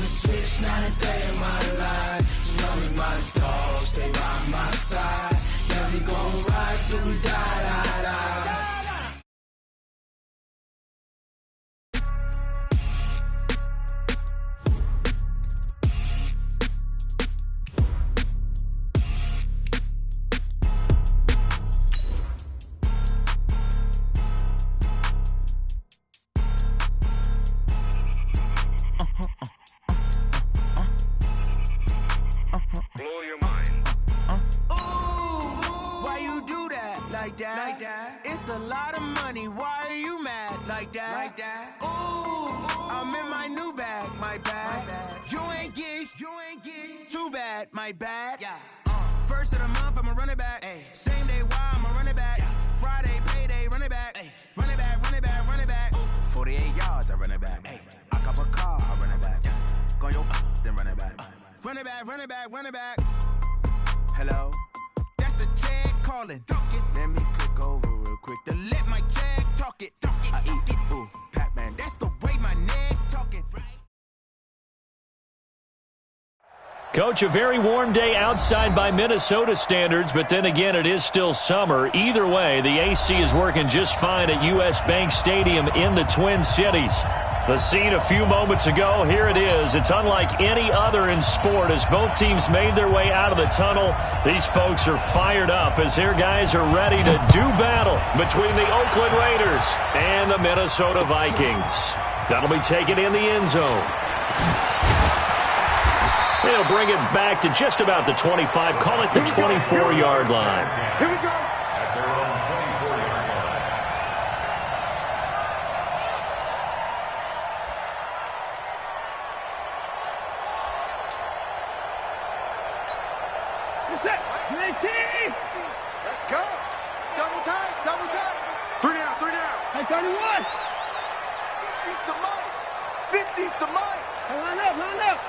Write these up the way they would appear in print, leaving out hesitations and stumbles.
the switch, not a day in my life. You know me, my dog, stay by my side. Yeah, we gon' ride till we die, die, die. It's a lot of money, why are you mad like that? Ooh, I'm in my new bag, my bad. You ain't get too bad, my bad. Yeah. First of the month, I'ma run it back. Ay. Same day, why I'ma run it back. Friday, payday, run it back. Ay. Run it back, run it back, run it back. 48 yards, I run it back. Ay. I cop a car, I run it back. Go yo, then run it back. Run it back, run it back, run it back. Hello? That's the check calling. Let me click over real quick to let my check talk it. I eat it, ooh, Pac-Man. That's the way my neck talking. Coach, a very warm day outside by Minnesota standards, but then again, it is still summer. Either way, the AC is working just fine at U.S. Bank Stadium in the Twin Cities. The scene a few moments ago, here it is. It's unlike any other in sport as both teams made their way out of the tunnel. These folks are fired up as their guys are ready to do battle between the Oakland Raiders and the Minnesota Vikings. That'll be taken in the end zone. They'll bring it back to just about the 25, call it the 24-yard line. Here we go. At their own 24-yard line. You're set. Great team. Let's go. Double time, double time. 3 down, 3 down. Hey, 31. 50's the mic. 50's the mic. Hey, line up, line up.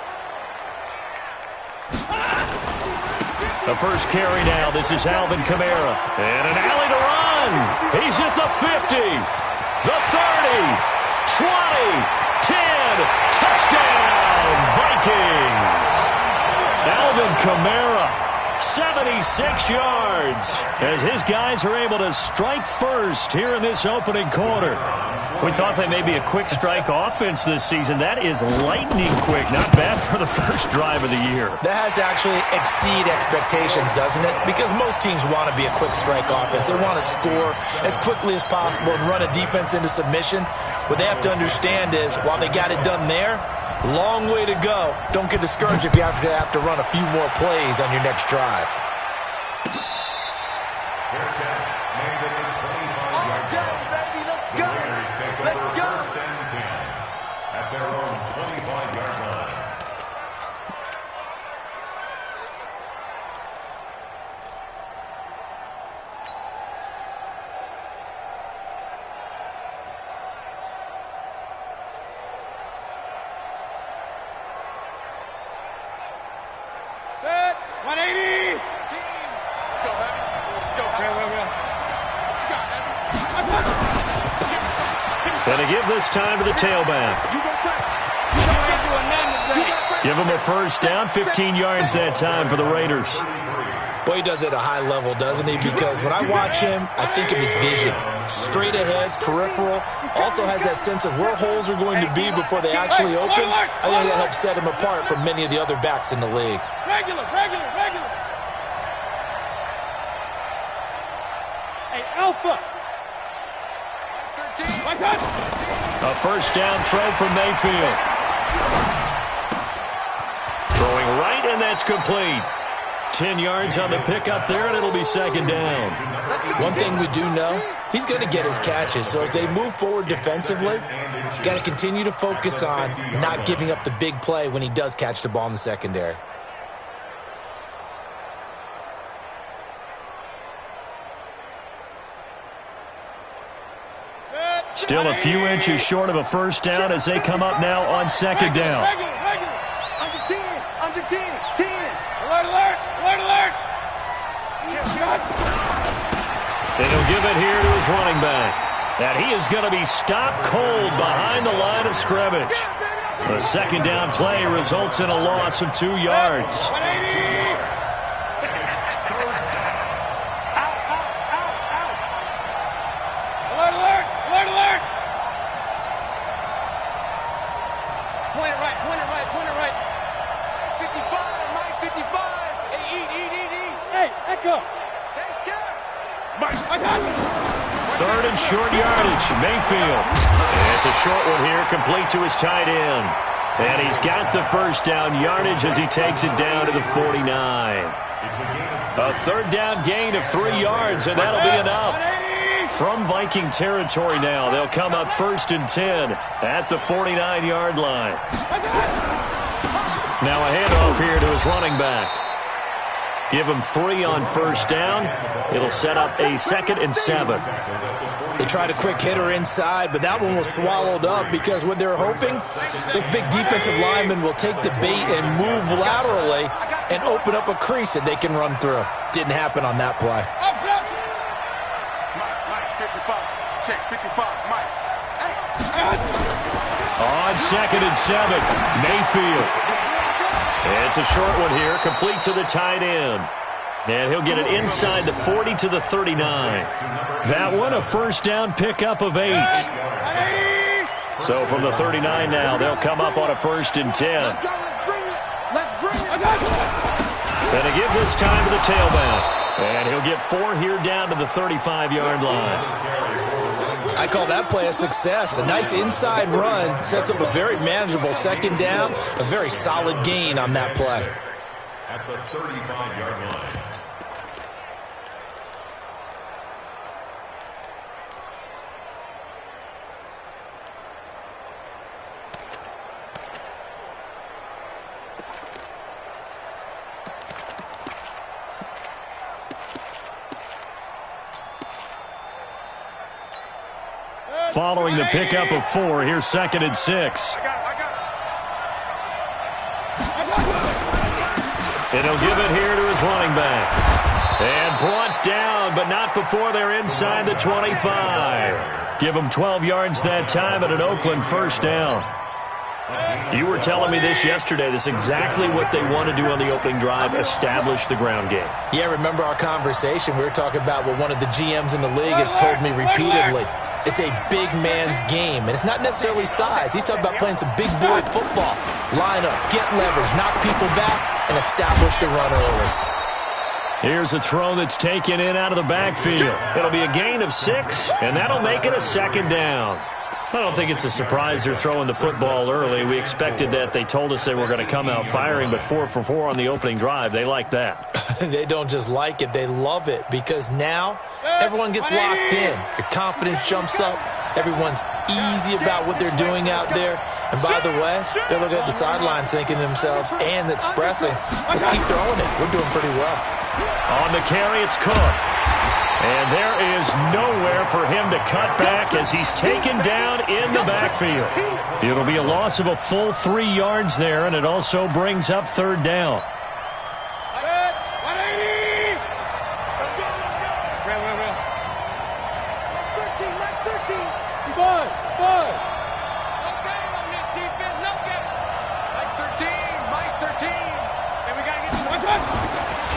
The first carry now. This is Alvin Kamara. And an alley to run. He's at the 50, the 30, 20, 10. Touchdown, Vikings. Alvin Kamara, 76 yards, as his guys are able to strike first here in this opening quarter. We thought they may be a quick strike offense this season. That is lightning quick. Not bad for the first drive of the year. That has to actually exceed expectations, doesn't it? Because most teams want to be a quick strike offense. They want to score as quickly as possible and run a defense into submission. What they have to understand is, while they got it done there, long way to go. Don't get discouraged if you have to run a few more plays on your next drive. Gonna give this time to the tailback. Give him a first down, 15 yards that time for the Raiders. Boy, he does it at a high level, doesn't he? Because when I watch him, I think of his vision. Straight ahead, peripheral, also has that sense of where holes are going to be before they actually open. I think that helps set him apart from many of the other backs in the league. Regular. Hey, Alpha. A first down throw from Mayfield. Throwing right, and that's complete. 10 yards on the pickup there, and it'll be second down. One thing we do know, he's going to get his catches. So as they move forward defensively, got to continue to focus on not giving up the big play when he does catch the ball in the secondary. Still a few inches short of a first down as they come up now on second down. Under 10. Alert. And he'll give it here to his running back. And he is going to be stopped cold behind the line of scrimmage. The second down play results in a loss of 2 yards. Third and short yardage. Mayfield. It's a short one here, complete to his tight end. And he's got the first down yardage as he takes it down to the 49. A third down gain of 3 yards, and that'll be enough. From Viking territory now, they'll come up 1st and 10 at the 49-yard line. Now a handoff here to his running back. Give him 3 on first down. It'll set up a 2nd and 7. They tried a quick hitter inside, but that one was swallowed up because what they're hoping, this big defensive lineman will take the bait and move laterally and open up a crease that they can run through. Didn't happen on that play. Check 55, Mike. On 2nd and 7, Mayfield. It's a short one here, complete to the tight end. And he'll get it inside the 40 to the 39. That one, a first down pickup of 8. So from the 39 now, they'll come up on a 1st and 10. And they give this time to the tailback. And he'll get 4 here down to the 35-yard line. I call that play a success. A nice inside run sets up a very manageable 2nd down. A very solid gain on that play. At the 35-yard line. Following the pickup of 4, here's 2nd and 6. And he'll give it here to his running back. And brought down, but not before they're inside the 25. Give them 12 yards that time at an Oakland 1st down. You were telling me this yesterday. This is exactly what they want to do on the opening drive, establish the ground game. Yeah, remember our conversation? We were talking about what one of the GMs in the league has told me repeatedly. It's a big man's game, and it's not necessarily size. He's talking about playing some big boy football. Line up, get leverage, knock people back, and establish the run early. Here's a throw that's taken in out of the backfield. It'll be a gain of 6, and that'll make it a 2nd down. I don't think it's a surprise they're throwing the football early. We expected that. They told us they were going to come out firing, but 4 for 4 on the opening drive. They like that. They don't just like it, they love it, because now everyone gets locked in. Your confidence jumps up. Everyone's easy about what they're doing out there. And by the way, they're looking at the sideline thinking to themselves and expressing, let's keep throwing it. We're doing pretty well. On the carry, it's Cook. And there is nowhere for him to cut back as he's taken down in the backfield. It'll be a loss of a full 3 yards there, and it also brings up 3rd down.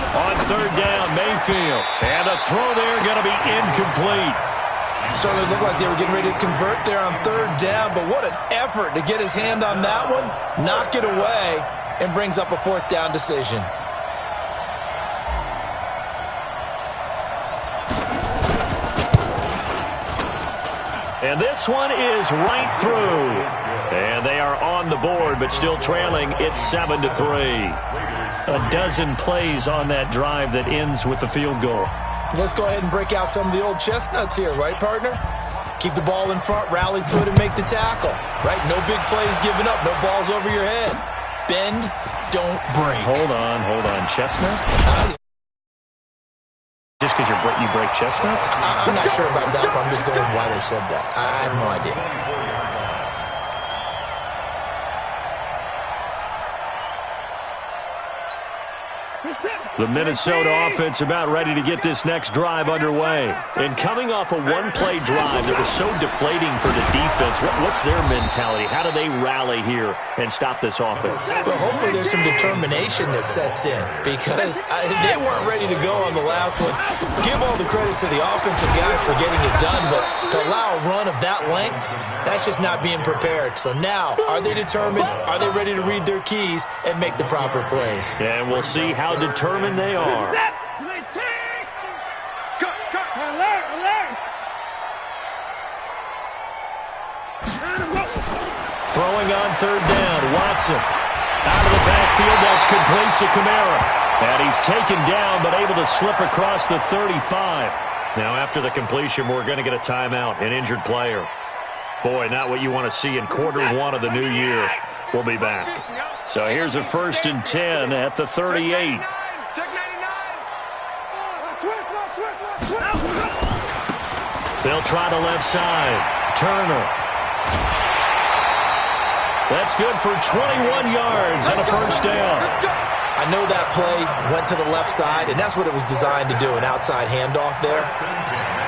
On 3rd down, Mayfield. And the throw there going to be incomplete. Certainly looked like they were getting ready to convert there on 3rd down, but what an effort to get his hand on that one, knock it away, and brings up a 4th down decision. And this one is right through. And they are on the board, but still trailing. It's 7-3. A dozen plays on that drive that ends with the field goal. Let's go ahead and break out some of the old chestnuts here, right, partner? Keep the ball in front, rally to it, and make the tackle, right? No big plays given up, no balls over your head. Bend, don't break. Hold on. Chestnuts? Just because you break chestnuts? I'm not sure about that, but I'm just going with why they said that. I have no idea. The Minnesota offense about ready to get this next drive underway. And coming off a one-play drive that was so deflating for the defense, what's their mentality? How do they rally here and stop this offense? Well, hopefully there's some determination that sets in because they weren't ready to go on the last one. Give all the credit to the offensive guys for getting it done, but to allow a run of that length, that's just not being prepared. So now, are they determined? Are they ready to read their keys and make the proper plays? And we'll see how determined they are. Throwing on third down, Watson. Out of the backfield, that's complete to Kamara. And he's taken down, but able to slip across the 35. Now, after the completion, we're going to get a timeout, an injured player. Boy, not what you want to see in quarter one of the new year. We'll be back. So here's a 1st and 10 at the 38. They'll try the left side. Turner. That's good for 21 yards and a first down. I know that play went to the left side, and that's what it was designed to do, an outside handoff there.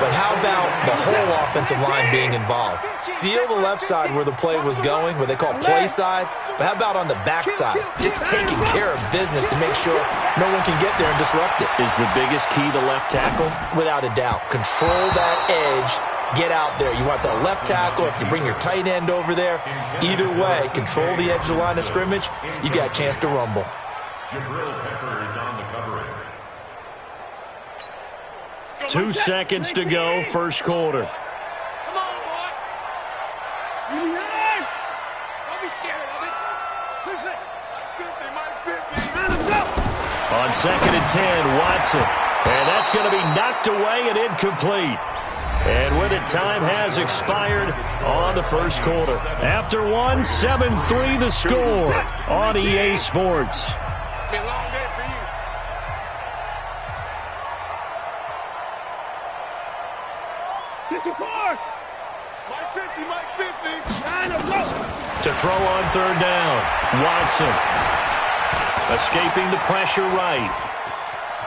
But how about the whole offensive line being involved? Seal the left side where the play was going, what they call play side, but how about on the back side? Just taking care of business to make sure no one can get there and disrupt it. Is the biggest key the left tackle? Without a doubt. Control that edge. Get out there. You want the left tackle. If you bring your tight end over there, either way, control the edge of the line of scrimmage, you got a chance to rumble. Jabril Pepper is on the coverage. 2 seconds to go, first quarter. Come on, boy. Don't be scared of it. 50, 50. On 2nd and 10, Watson. And that's going to be knocked away and incomplete. And with it, time has expired on the first quarter. After one, 7-3 the score on EA Sports. Be a long day for you. 54. Mike 50, Mike 50. To throw on third down, Watson. Escaping the pressure right.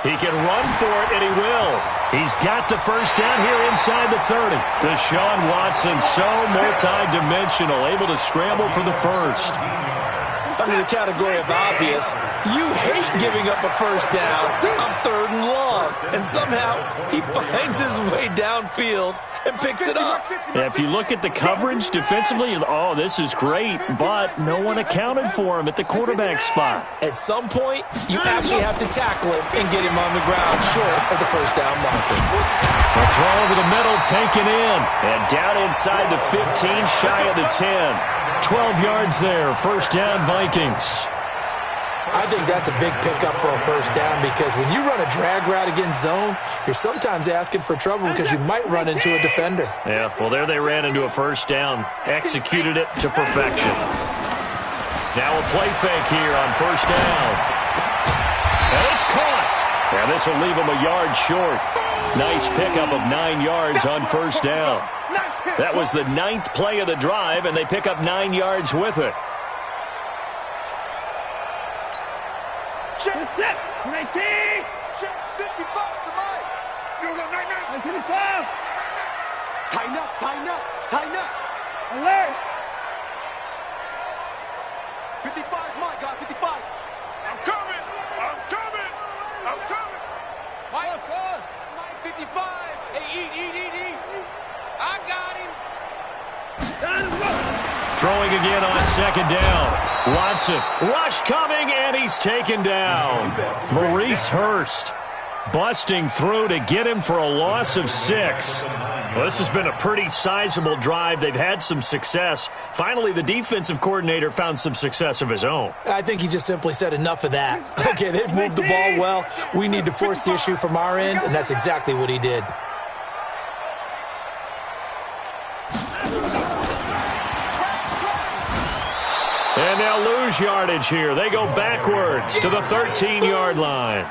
He can run for it, and he will. He's got the first down here inside the 30. Deshaun Watson, so multi-dimensional, able to scramble for the first. Under the category of obvious, you hate giving up a first down on 3rd and long. And somehow, he finds his way downfield and picks it up. Yeah, if you look at the coverage defensively, oh, this is great, but no one accounted for him at the quarterback spot. At some point, you actually have to tackle him and get him on the ground short of the first down marker. The throw over the middle, taken in, and down inside the 15, shy of the 10. 12 yards there, first down Vikings. I think that's a big pickup for a first down because when you run a drag route against zone, you're sometimes asking for trouble because you might run into a defender. Yeah, well, there they ran into a first down, executed it to perfection. Now a play fake here on first down. And it's caught. And this will leave him a yard short. Nice pickup of 9 yards on first down. That was the 9th play of the drive, and they pick up 9 yards with it. Check. 19. Check. 55 to Mike. You go 99. 25. Tighten up. Alert. 55 Mike, got 55. I'm coming. Mike, Mike 55. Hey, eat. I got him. Throwing again on second down. Watson, rush coming, and he's taken down. Maurice Hurst busting through to get him for a loss of 6. Well, this has been a pretty sizable drive. They've had some success. Finally, the defensive coordinator found some success of his own. I think he just simply said enough of that. Okay, they've moved the ball well. We need to force the issue from our end, and that's exactly what he did. And they'll lose yardage here. They go backwards to the 13-yard line.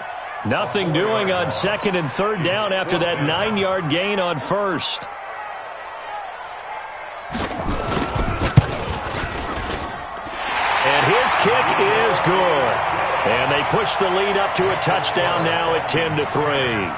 Nothing doing on 2nd and 3rd down after that 9-yard gain on first. And his kick is good. And they push the lead up to a touchdown now at 10-3.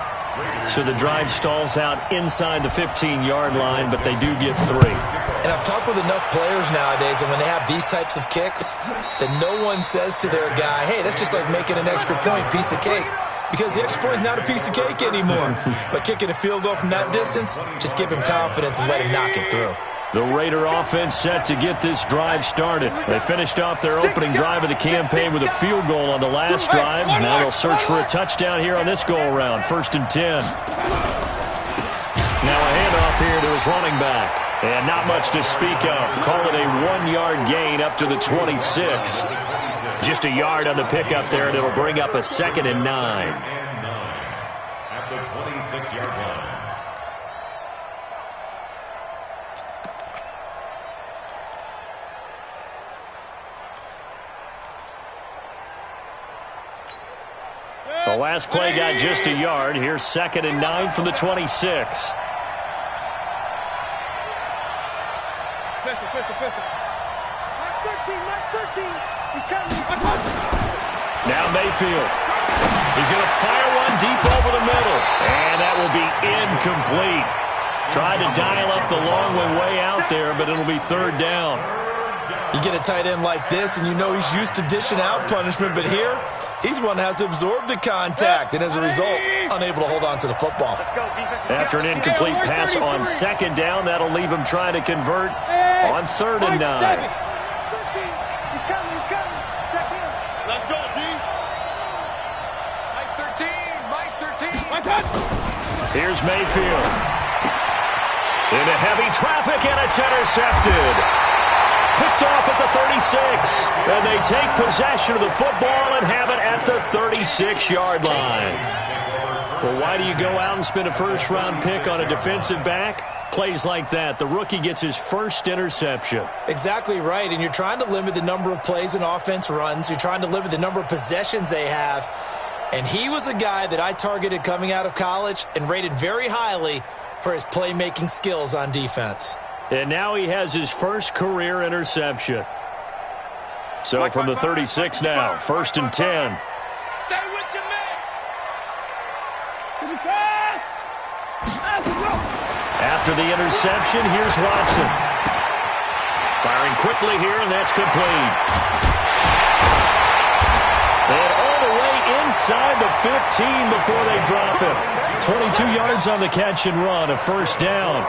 So the drive stalls out inside the 15-yard line, but they do get 3. And I've talked with enough players nowadays, and when they have these types of kicks, that no one says to their guy, hey, that's just like making an extra point, piece of cake. Because the extra point is not a piece of cake anymore. But kicking a field goal from that distance, just give him confidence and let him knock it through. The Raider offense set to get this drive started. They finished off their opening drive of the campaign with a field goal on the last drive. Now they'll search for a touchdown here on this go-around. 1st and 10. Now a handoff here to his running back. And not much to speak of. Call it a 1-yard gain up to the 26. Just a yard on the pickup there, and it'll bring up a 2nd and 9. At the 26-yard line. The last play got just a yard. Here's 2nd and 9 from the 26. Now Mayfield. He's going to fire one deep over the middle. And that will be incomplete. Tried to dial up the long way out there, but it'll be 3rd down. You get a tight end like this, and you know he's used to dishing out punishment, but here, he's one that has to absorb the contact, and as a result, unable to hold on to the football. After an incomplete pass on 2nd down, that'll leave him trying to convert on 3rd and 9. He's coming. Check in. Let's go, D. Mike 13. Here's Mayfield. Into heavy traffic, and it's intercepted. Picked off at the 36. And they take possession of the football and have it at the 36-yard line. Well, why do you go out and spend a first-round pick on a defensive back? Plays like that. The rookie gets his first interception. Exactly right, and you're trying to limit the number of plays an offense runs. You're trying to limit the number of possessions they have. And he was a guy that I targeted coming out of college and rated very highly for his playmaking skills on defense. And now he has his first career interception. So from the 36 now, 1st and 10. Stay with your man. After the interception, here's Watson. Firing quickly here, and that's complete. And all the way inside the 15 before they drop it. 22 yards on the catch and run, a 1st down.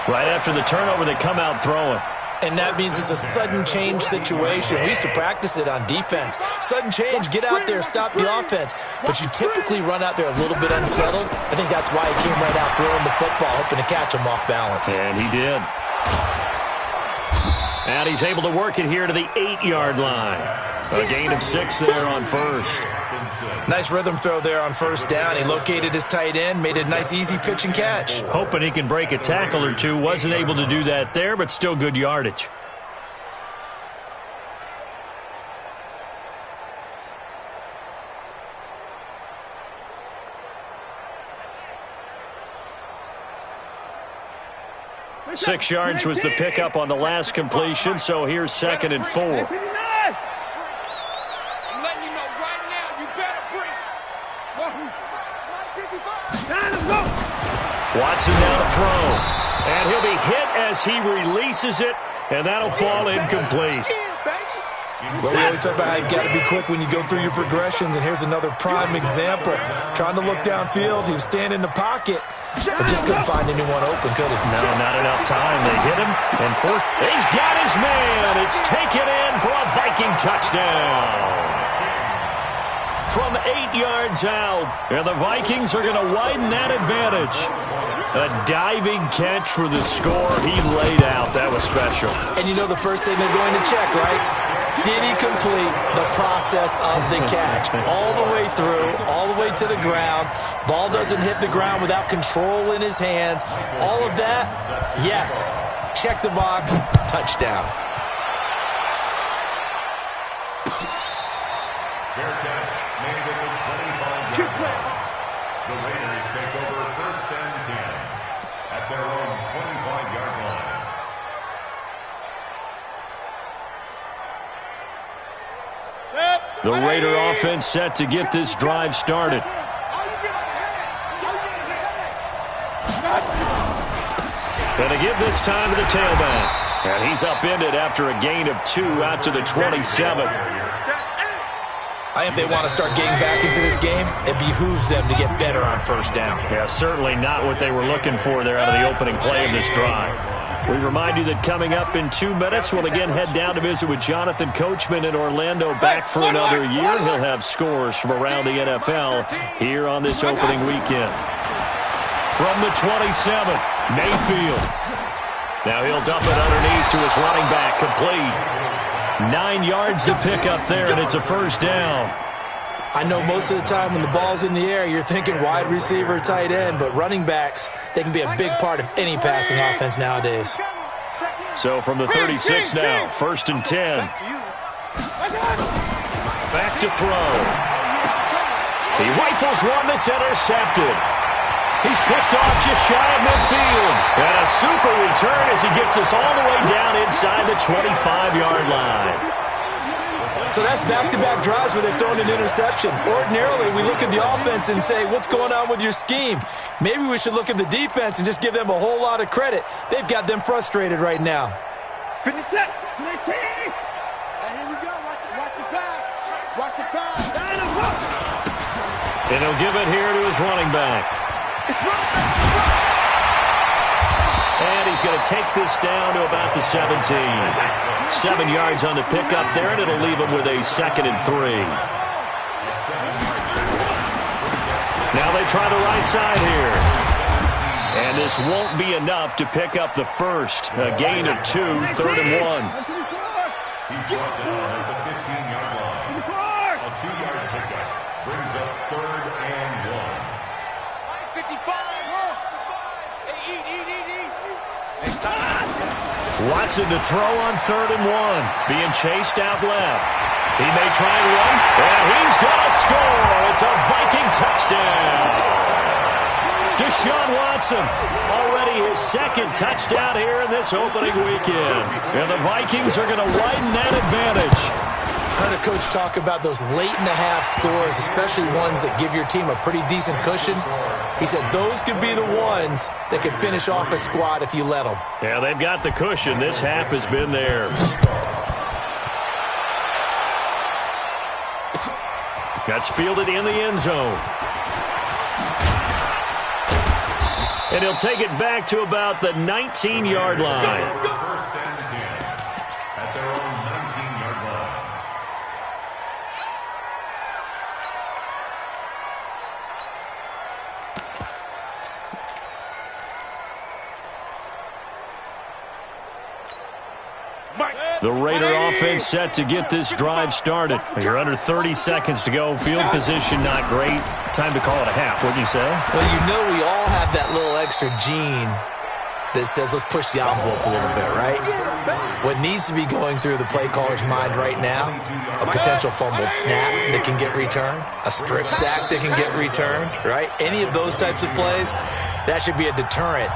Right after the turnover, they come out throwing. And that means it's a sudden change situation. We used to practice it on defense. Sudden change, get out there, stop the offense. But you typically run out there a little bit unsettled. I think that's why he came right out throwing the football, hoping to catch him off balance. And he did. And he's able to work it here to the 8-yard line. A gain of 6 there on 1st. Nice rhythm throw there on 1st down. He located his tight end, made a nice easy pitch and catch. Hoping he can break a tackle or two. Wasn't able to do that there, but still good yardage. Six yards was the pickup on the last completion, so here's 2nd and 4. I'm letting you know right now, you better bring. Watson now to throw. And he'll be hit as he releases it, and that'll fall incomplete. Well, we always talk about how you've got to be quick when you go through your progressions, and here's another prime example. Trying to look downfield, he was standing in the pocket, but just couldn't find anyone open, could he? No, not enough time. They hit him, and he's got his man. It's taken in for a Viking touchdown. From 8 yards out, and the Vikings are going to widen that advantage. A diving catch for the score. He laid out. That was special. And you know the first thing they're going to check, right? Did he complete the process of the catch? All the way through, all the way to the ground. Ball doesn't hit the ground without control in his hands. All of that, yes. Check the box, touchdown. Fair catch made at the 25-yard line. The Raiders take over 1st and 10 at their own 25-yard line. The Raider offense set to get this drive started. Going to give this time to the tailback. And he's upended after a gain of 2 out to the 27. I think they want to start getting back into this game. It behooves them to get better on first down. Yeah, certainly not what they were looking for there out of the opening play of this drive. We remind you that coming up in 2 minutes, we'll again head down to visit with Jonathan Coachman in Orlando, back for another year. He'll have scores from around the NFL here on this opening weekend. From the 27, Mayfield. Now he'll dump it underneath to his running back, complete. 9 yards to pick up there, and it's a first down. I know most of the time when the ball's in the air, you're thinking wide receiver, tight end, but running backs, they can be a big part of any passing offense nowadays. So from the 36 now, 1st and 10. Back to throw. He rifles one that's intercepted. He's picked off just shy of midfield. And a super return as he gets us all the way down inside the 25-yard line. So that's back-to-back drives where they've thrown an interception. Ordinarily, we look at the offense and say, what's going on with your scheme? Maybe we should look at the defense and just give them a whole lot of credit. They've got them frustrated right now. Finish that. And here we go. Watch the pass. Watch the pass. And he'll give it here to his running back. And he's going to take this down to about the 17. 7 yards on the pickup there, and it'll leave him with a 2nd and 3. Now they try the right side here. And this won't be enough to pick up the first. A gain of 2, 3rd and 1. He's brought down at the 15-yard line. A 2-yard pickup brings up 3rd and 1. 55. Hey, eat. Watson to throw on 3rd and 1. Being chased out left. He may try and run, and he's going to score. It's a Viking touchdown. Deshaun Watson, already his 2nd touchdown here in this opening weekend. And the Vikings are going to widen that advantage. I heard a coach talk about those late-in-the-half scores, especially ones that give your team a pretty decent cushion. He said those could be the ones that could finish off a squad if you let them. Yeah, they've got the cushion. This half has been theirs. That's fielded in the end zone. And he'll take it back to about the 19-yard line. 1st and 10 at their own 19-yard line. The Raider offense set to get this drive started. You're under 30 seconds to go. Field position not great. Time to call it a half, wouldn't you say? Well, you know we all have that little extra gene that says let's push the envelope a little bit, right? What needs to be going through the play caller's mind right now, a potential fumbled snap that can get returned, a strip sack that can get returned, right? Any of those types of plays, that should be a deterrent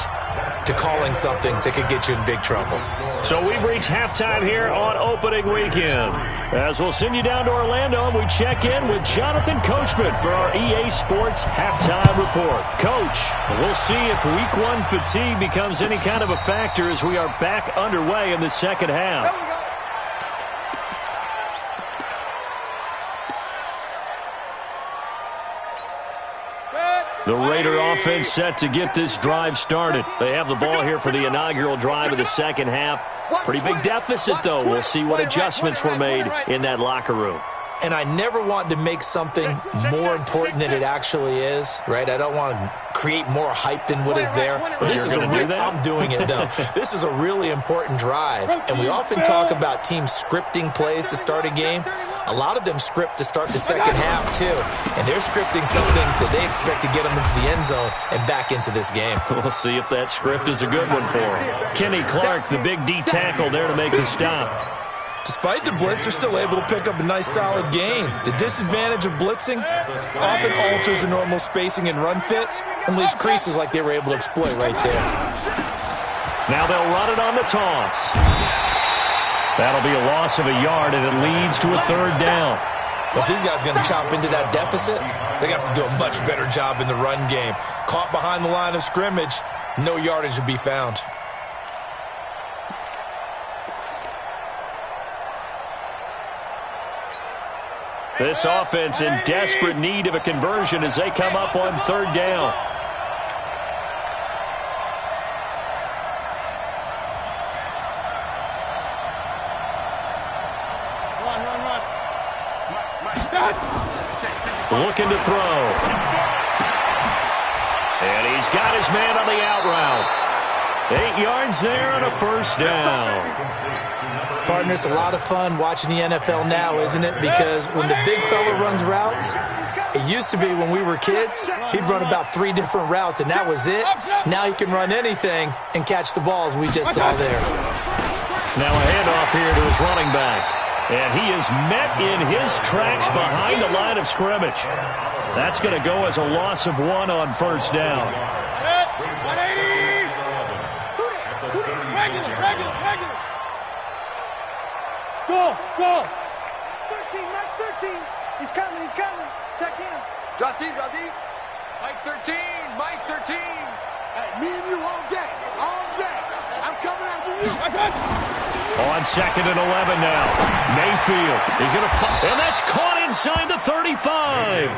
to calling something that could get you in big trouble. So we've reached halftime here on opening weekend. As we'll send you down to Orlando, and we check in with Jonathan Coachman for our EA Sports Halftime Report. Coach, we'll see if Week 1 fatigue becomes any kind of a factor as we are back underway in the second half. The Raider offense set to get this drive started. They have the ball here for the inaugural drive of the second half. Pretty big deficit, though. We'll see what adjustments were made in that locker room. And I never want to make something more important than it actually is, right? I don't want to create more hype than what is there. But this is I'm doing it, though. This is a really important drive. And we often talk about teams scripting plays to start a game. A lot of them script to start the second half, too. And they're scripting something that they expect to get them into the end zone and back into this game. We'll see if that script is a good one for them. Kenny Clark, the big D tackle there to make the stop. Despite the blitz, they're still able to pick up a nice, solid gain. The disadvantage of blitzing often alters the normal spacing and run fits and leaves creases like they were able to exploit right there. Now they'll run it on the toss. That'll be a loss of a yard, and it leads to a third down. But these guys are going to chop into that deficit. They got to do a much better job in the run game. Caught behind the line of scrimmage, no yardage to be found. This offense in desperate need of a conversion as they come up on third down. Looking to throw. And he's got his man on the out route. 8 yards there on a first down. Partner, it's a lot of fun watching the NFL now, isn't it? Because when the big fella runs routes, it used to be when we were kids, he'd run about 3 different routes, and that was it. Now he can run anything and catch the balls we just saw there. Now a handoff here to his running back. And he is met in his tracks behind the line of scrimmage. That's going to go as a loss of 1 on first down. Go! 13, Mike 13. He's coming. Check in. Drop deep. Mike 13. Hey, me and you all day. I'm coming after you. On 2nd and 11 now. Mayfield is going to fall. And that's caught inside the 35.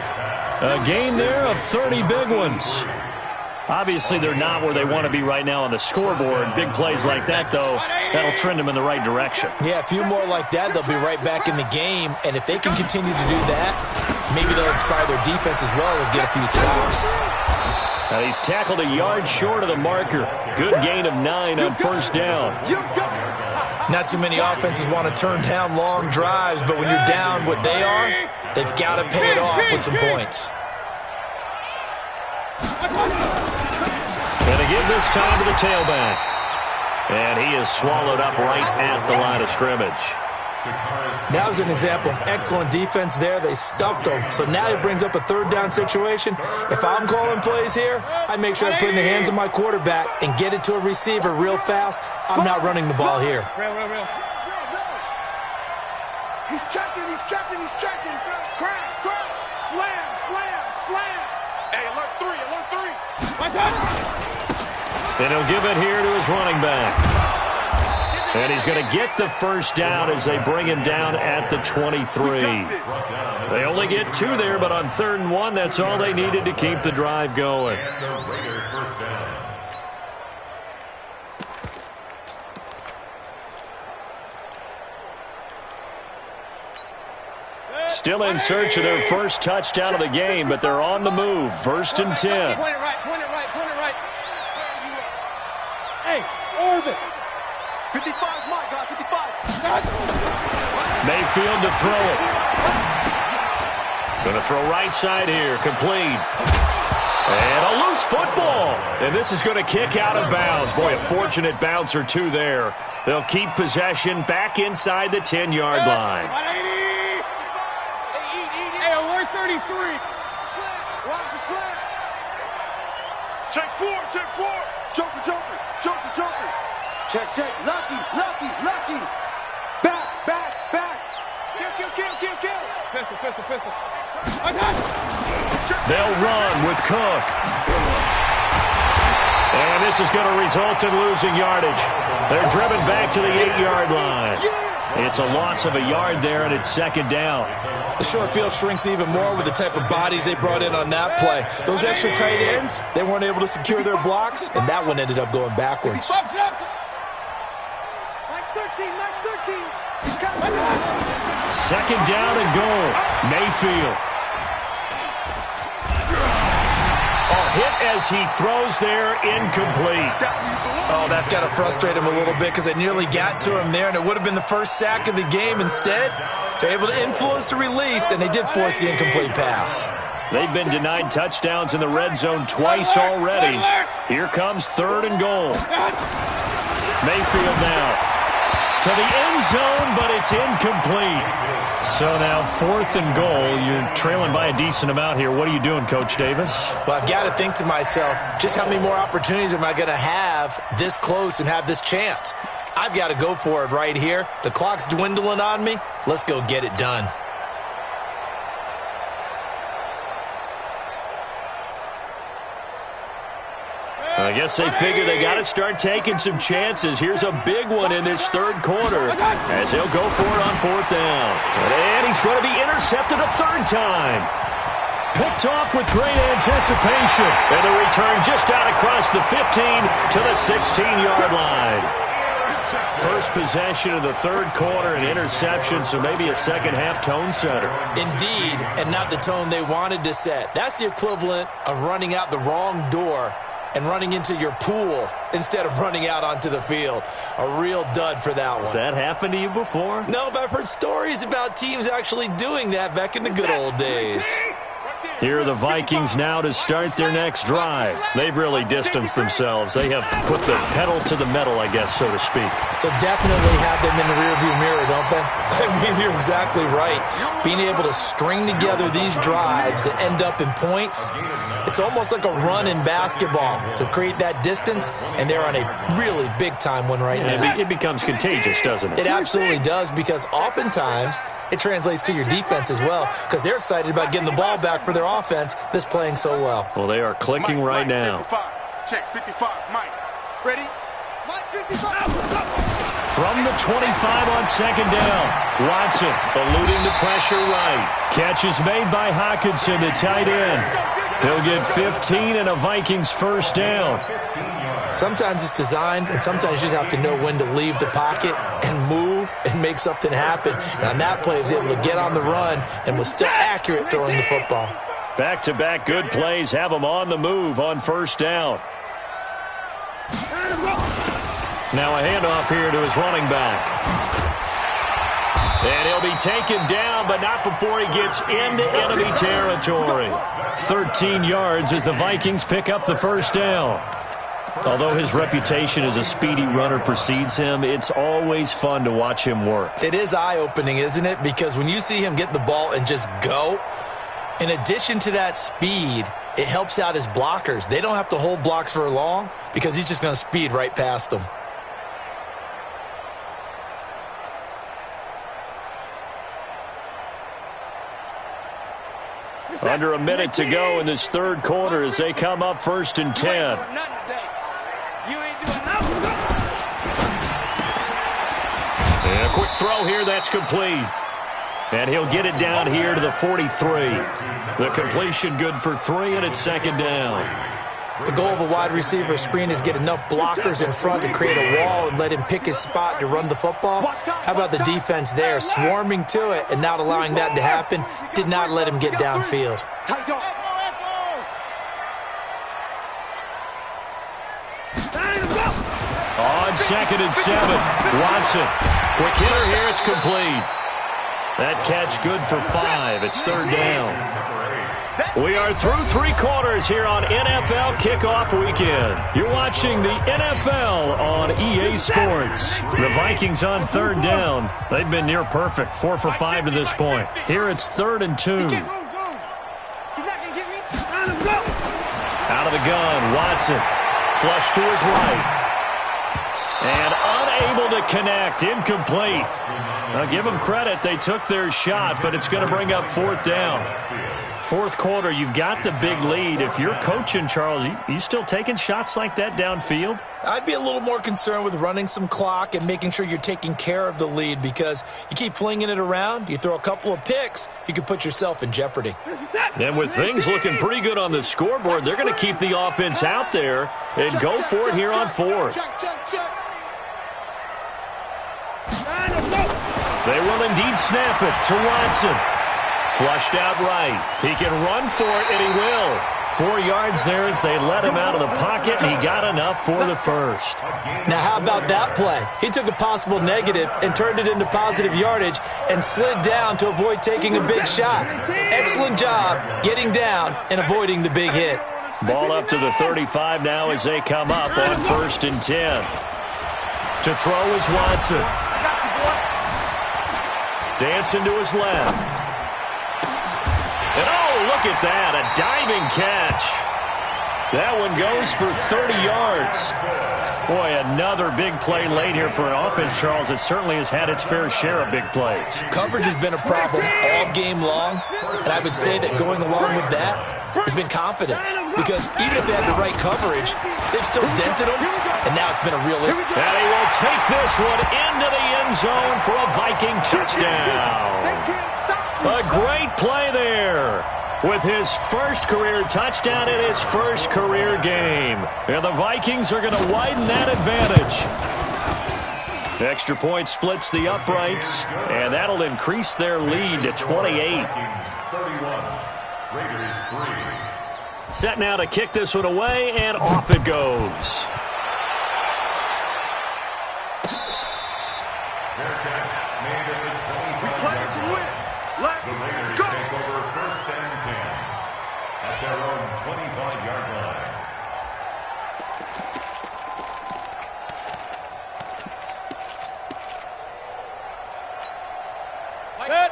A gain there of 30 big ones. Obviously, they're not where they want to be right now on the scoreboard. Big plays like that, though, that'll trend them in the right direction. Yeah, a few more like that, they'll be right back in the game. And if they can continue to do that, maybe they'll inspire their defense as well and get a few stops. Now he's tackled a yard short of the marker. Good gain of 9 on first down. Not too many offenses want to turn down long drives, but when you're down what they are, they've got to pay it off with some points. And again this time to the tailback. And he is swallowed up right at the line of scrimmage. That was an example of excellent defense there. They stuffed them. So now it brings up a third down situation. If I'm calling plays here, I make sure I put it in the hands of my quarterback and get it to a receiver real fast. I'm not running the ball here. Real. He's checking. Crash. Slam. Hey, alert 3. And he'll give it here to his running back. And he's going to get the first down as they bring him down at the 23. They only get 2 there, but on 3rd and 1, that's all they needed to keep the drive going. Still in search of their first touchdown of the game, but they're on the move. 1st and 10. Point it right. Hey, Orbit. 55, my God, 55. Mayfield to throw it. Going to throw right side here, complete. And a loose football. And this is going to kick out of bounds. Boy, a fortunate bounce or 2 there. They'll keep possession back inside the 10-yard line. Hey, alert 33. Watch the slam. Check 4. Joker. Check. Lucky. Back. Kill. Pistol. They'll run with Cook. And this is going to result in losing yardage. They're driven back to the 8-yard line. It's a loss of a yard there, and it's 2nd down. The short field shrinks even more with the type of bodies they brought in on that play. Those extra tight ends, they weren't able to secure their blocks, and that one ended up going backwards. Mike 13. 2nd down and goal. Mayfield. Hit as he throws there, incomplete. Oh, that's got to frustrate him a little bit because they nearly got to him there, and it would have been the first sack of the game. Instead, they're able to influence the release, and they did force the incomplete pass. They've been denied touchdowns in the red zone twice already. Here comes 3rd and goal. Mayfield now to the end zone, but it's incomplete. So now 4th and goal. You're trailing by a decent amount here. What are you doing, Coach Davis? Well, I've got to think to myself, just how many more opportunities am I going to have this close and have this chance? I've got to go for it right here. The clock's dwindling on me. Let's go get it done. I guess they figure they got to start taking some chances. Here's a big one in this third quarter as he'll go for it on fourth down. And he's going to be intercepted a third time. Picked off with great anticipation. And the return just out across the 15 to the 16-yard line. First possession of the third quarter, an interception, so maybe a second-half tone setter. Indeed, and not the tone they wanted to set. That's the equivalent of running out the wrong door and running into your pool instead of running out onto the field. A real dud for that one. Has that happened to you before? No, but I've heard stories about teams actually doing that back in the good old days. Here are the Vikings now to start their next drive. They've really distanced themselves. They have put the pedal to the metal, I guess, so to speak. So definitely have them in the rearview mirror, don't they? I mean, you're exactly right. Being able to string together these drives that end up in points, it's almost like a run in basketball to create that distance, and they're on a really big-time one right now. It becomes contagious, doesn't it? It absolutely does, because oftentimes it translates to your defense as well, because they're excited about getting the ball back for their offense that's playing so well. Well, they are clicking right now. 55. Check 55. Mike. Ready? Mike 55. From the 25 on second down, Watson eluding the pressure right. Catch is made by Hockenson, the tight end. He'll get 15 and a Vikings first down. Sometimes it's designed, and sometimes you just have to know when to leave the pocket and move and make something happen. And on that play, he was able to get on the run and was still accurate throwing the football. Back-to-back good plays have him on the move on first down. Now a handoff here to his running back. And he'll be taken down, but not before he gets into enemy territory. 13 yards as the Vikings pick up the first down. Although his reputation as a speedy runner precedes him, it's always fun to watch him work. It is eye-opening, isn't it? Because when you see him get the ball and just go, in addition to that speed, it helps out his blockers. They don't have to hold blocks for long because he's just going to speed right past them. Under a minute to go in this third quarter as they come up first and 10. And a quick throw here, that's complete. And he'll get it down here to the 43. The completion good for 3, and it's second down. The goal of a wide receiver screen is get enough blockers in front to create a wall and let him pick his spot to run the football. How about the defense there, swarming to it and not allowing that to happen? Did not let him get downfield. On second and 7, Watson. Quick hitter here, it's complete. That catch good for 5. It's third down. We are through 3 quarters here on NFL Kickoff Weekend. You're watching the NFL on EA Sports. The Vikings on third down. They've been near perfect, 4 for 5 to this point. Here it's 3rd and 2. Out of the gun, Watson. Flush to his right. And unable to connect, incomplete. Now give them credit, they took their shot, but it's going to bring up 4th down. 4th quarter, you've got the big lead. If you're coaching, Charles, you still taking shots like that downfield? I'd be a little more concerned with running some clock and making sure you're taking care of the lead, because you keep flinging it around, you throw a couple of picks, you can put yourself in jeopardy. And with things looking pretty good on the scoreboard, they're going to keep the offense out there and go for it here on 4th. They will indeed snap it to Watson. Flushed out right. He can run for it, and he will. 4 yards there as they let him out of the pocket, and he got enough for the first. Now, how about that play? He took a possible negative and turned it into positive yardage and slid down to avoid taking a big shot. Excellent job getting down and avoiding the big hit. Ball up to the 35 now as they come up on 1st and 10. To throw is Watson. Dancing to his left. And oh, look at that, a diving catch. That one goes for 30 yards. Boy, another big play late here for an offense, Charles. It certainly has had its fair share of big plays. Coverage has been a problem all game long, and I would say that going along with that has been confidence. Because even if they had the right coverage, they've still dented them, and now it's been a real issue. And he will take this one into the end zone for a Viking touchdown. A great play there. With his first career touchdown in his first career game. And the Vikings are going to widen that advantage. Extra point splits the uprights, and that'll increase their lead to 28. 31, Raiders 3. Set now to kick this one away, and off it goes. Fair catch made at the 25-yard line. The Raiders take over first and 10 at their own 25-yard line.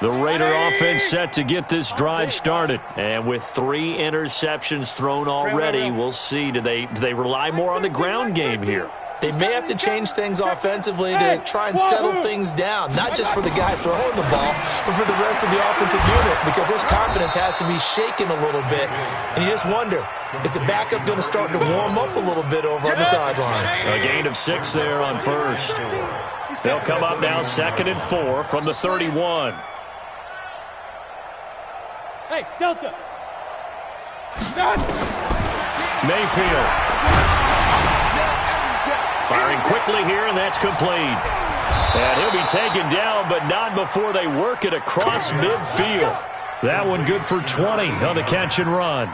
The Raider offense set to get this drive started. And with 3 interceptions thrown already, we'll see. Do they rely more on the ground game here? They may have to change things offensively to try and settle things down, not just for the guy throwing the ball, but for the rest of the offensive unit, because his confidence has to be shaken a little bit. And you just wonder, is the backup going to start to warm up a little bit over on the sideline? A gain of 6 there on first. They'll come up now 2nd and 4 from the 31. Hey, Delta. Mayfield. Firing quickly here, and that's complete. And he'll be taken down, but not before they work it across midfield. That one good for 20 on the catch and run.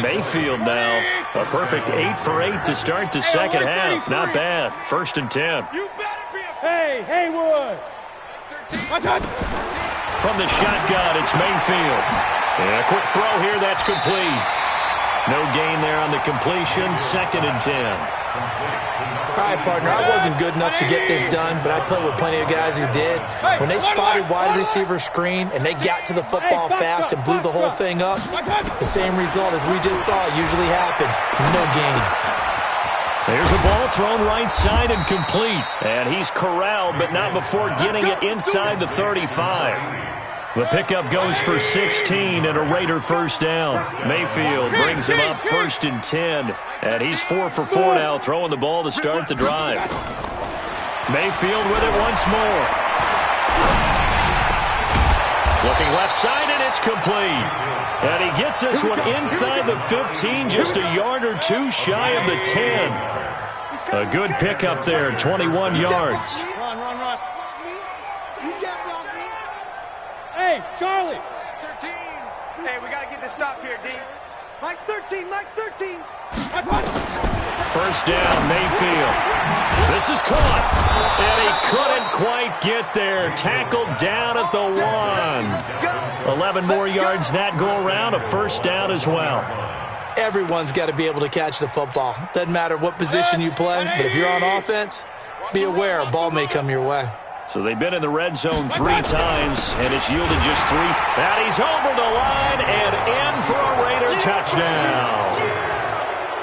Mayfield now, a perfect 8 for 8 to start the second half. Not bad. 1st and 10. Hey, Haywood. From the shotgun, it's Mayfield. And a quick throw here, that's complete. No gain there on the completion. 2nd and 10. All right, partner, I wasn't good enough to get this done, but I played with plenty of guys who did. When they spotted wide receiver screen and they got to the football fast and blew the whole thing up, the same result as we just saw usually happened. No gain. There's a ball thrown right side and complete. And he's corralled, but not before getting it inside the 35. The pickup goes for 16 and a Raider first down. Mayfield brings him up 1st and 10. And he's 4 for 4 now, throwing the ball to start the drive. Mayfield with it once more. Looking left side, and it's complete. And he gets this one inside the 15, just a yard or 2 shy of the 10. A good pickup there, 21 yards. Run. Hey, Charlie. 13. Hey, we got to get this stop here, D. Mike's 13. First down, Mayfield. This is caught. And he couldn't quite get there. Tackled down at the 1. 11 more yards that go around. A first down as well. Everyone's got to be able to catch the football. Doesn't matter what position you play, but if you're on offense, be aware a ball may come your way. So they've been in the red zone 3 times, and it's yielded just 3. And he's over the line and in for a Raider touchdown.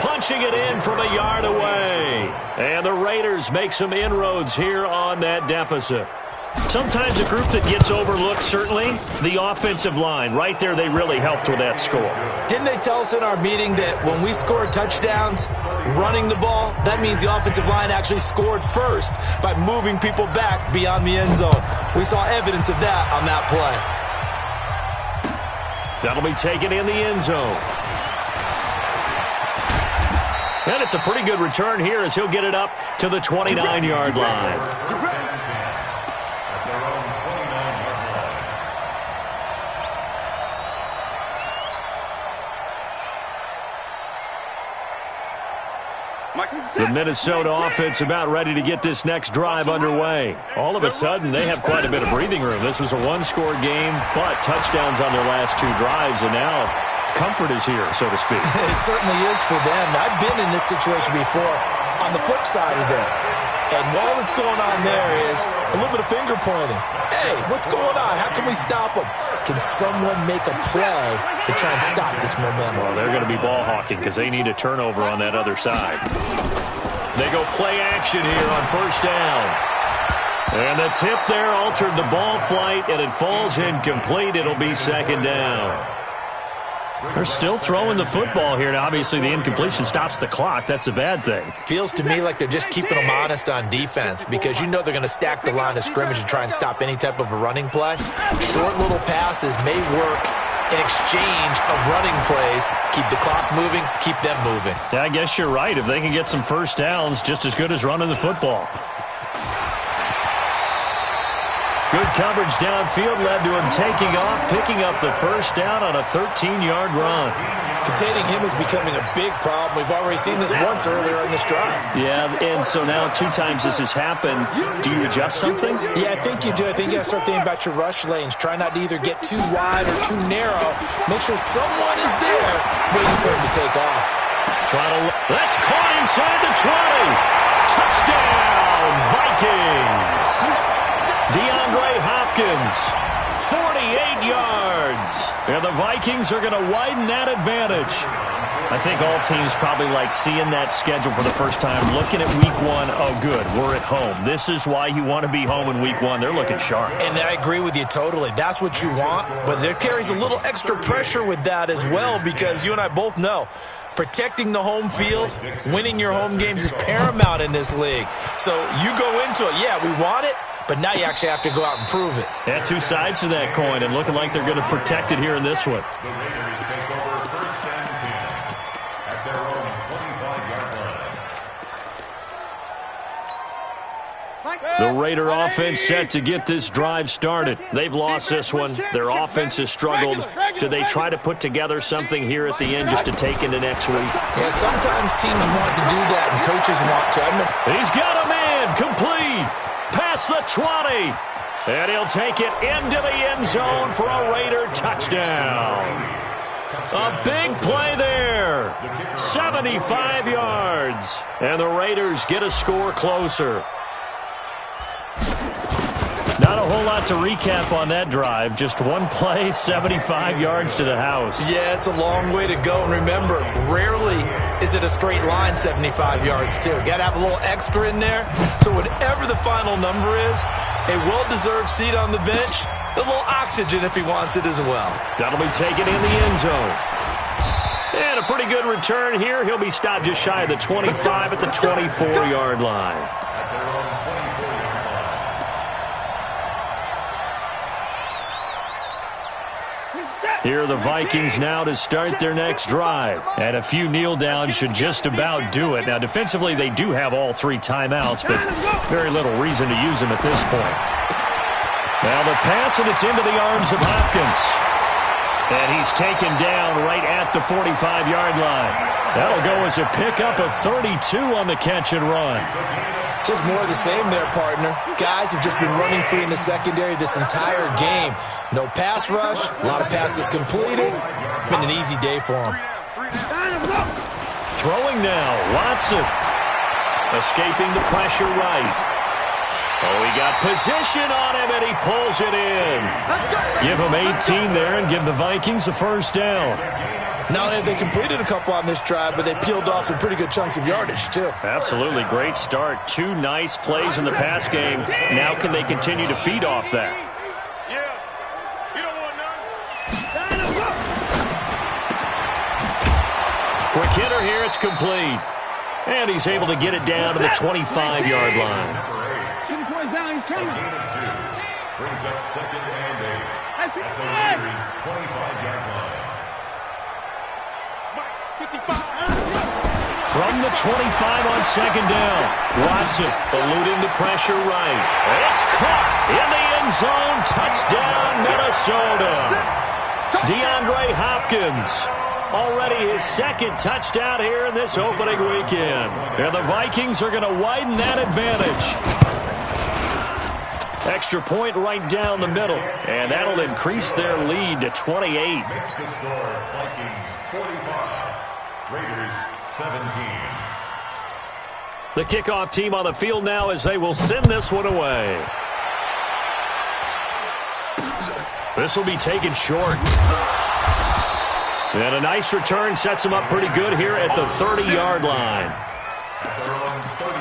Punching it in from a yard away. And the Raiders make some inroads here on that deficit. Sometimes a group that gets overlooked, certainly, the offensive line. Right there, they really helped with that score. Didn't they tell us in our meeting that when we score touchdowns running the ball, that means the offensive line actually scored first by moving people back beyond the end zone? We saw evidence of that on that play. That'll be taken in the end zone. And it's a pretty good return here as he'll get it up to the 29-yard line. The Minnesota offense about ready to get this next drive underway. All of a sudden, they have quite a bit of breathing room. This was a 1-score game, but touchdowns on their last 2 drives, and now comfort is here, so to speak. It certainly is for them. I've been in this situation before on the flip side of this. And while what's going on there is a little bit of finger pointing. Hey, what's going on? How can we stop them? Can someone make a play to try and stop this momentum? Well, they're going to be ball hawking because they need a turnover on that other side. They go play action here on first down. And the tip there altered the ball flight, and it falls incomplete. It'll be second down. They're still throwing the football here. Now, obviously, the incompletion stops the clock. That's a bad thing. Feels to me like they're just keeping them honest on defense because you know they're going to stack the line of scrimmage and try and stop any type of a running play. Short little passes may work in exchange of running plays. Keep the clock moving, keep them moving. Yeah, I guess you're right. If they can get some first downs, just as good as running the football. Good coverage downfield led to him taking off, picking up the first down on a 13-yard run. Containing him is becoming a big problem. We've already seen this once earlier in this drive. Yeah, and so now 2 times this has happened. Do you adjust something? Yeah, I think you do. I think you got to start thinking about your rush lanes. Try not to either get too wide or too narrow. Make sure someone is there waiting for him to take off. That's caught inside the 20. Touchdown, Vikings. DeAndre Hopkins, 48 yards. And the Vikings are going to widen that advantage. I think all teams probably like seeing that schedule for the first time, looking at week 1. Oh, good, we're at home. This is why you want to be home in week 1. They're looking sharp. And I agree with you totally. That's what you want. But there carries a little extra pressure with that as well because you and I both know protecting the home field, winning your home games is paramount in this league. So you go into it, yeah, we want it. But now you actually have to go out and prove it. Yeah, 2 sides to that coin, and looking like they're going to protect it here in this one. The Raiders take over first and 10 at their own 25-yard line. The Raider offense set to get this drive started. They've lost this one. Their offense has struggled. Do they try to put together something here at the end just to take into next week? Yeah, sometimes teams want to do that, and coaches want to. He's got a man complete. Past the 20. And he'll take it into the end zone for a Raider touchdown. A big play there. 75 yards. And the Raiders get a score closer. Not a whole lot to recap on that drive. Just one play, 75 yards to the house. Yeah, it's a long way to go. And remember, rarely is it a straight line 75 yards, too. Got to have a little extra in there. So whatever the final number is, a well-deserved seat on the bench, a little oxygen if he wants it as well. That'll be taken in the end zone. And a pretty good return here. He'll be stopped just shy of the 25 at the 24-yard line. Here are the Vikings now to start their next drive. And a few kneel downs should just about do it. Now, defensively, they do have all 3 timeouts, but very little reason to use them at this point. Now the pass, and it's into the arms of Hopkins. And he's taken down right at the 45-yard line. That'll go as a pickup of 32 on the catch and run. Just more of the same there, partner. Guys have just been running free in the secondary this entire game. No pass rush, a lot of passes completed. Been an easy day for them. Throwing now, Watson. Escaping the pressure right. Oh, he got position on him, and he pulls it in. Give him 18 there and give the Vikings a first down. Not only have they completed a couple on this drive, but they peeled off some pretty good chunks of yardage, too. Absolutely. Great start. 2 nice plays in the pass game. Now can they continue to feed off that? Quick hitter here. It's complete. And he's able to get it down to the 25-yard line. Brings up second and 8 at the Raiders' 25-yard line. From the 25 on second down, Watson eluding the pressure right. It's caught in the end zone. Touchdown, Minnesota. DeAndre Hopkins, already his 2nd touchdown here in this opening weekend. And the Vikings are going to widen that advantage. Extra point right down the middle, and that'll increase their lead to 28. Makes the score Vikings 45, Raiders 17. The kickoff team on the field now as they will send this one away. This will be taken short. And a nice return sets them up pretty good here at the 30-yard line. At their own 30.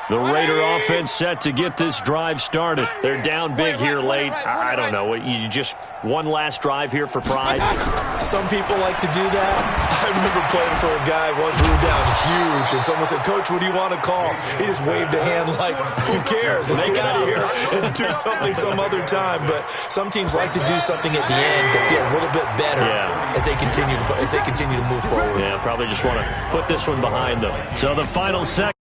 The Raider offense set to get this drive started. They're down big here late. I don't know. You just one last drive here for pride? Some people like to do that. I remember playing for a guy once who was down huge, and someone said, "Coach, what do you want to call?" He just waved a hand like, who cares? Let's get out of here and do something some other time. But some teams like to do something at the end to feel a little bit better as they continue to move forward. Yeah, probably just want to put this one behind them. So the final second.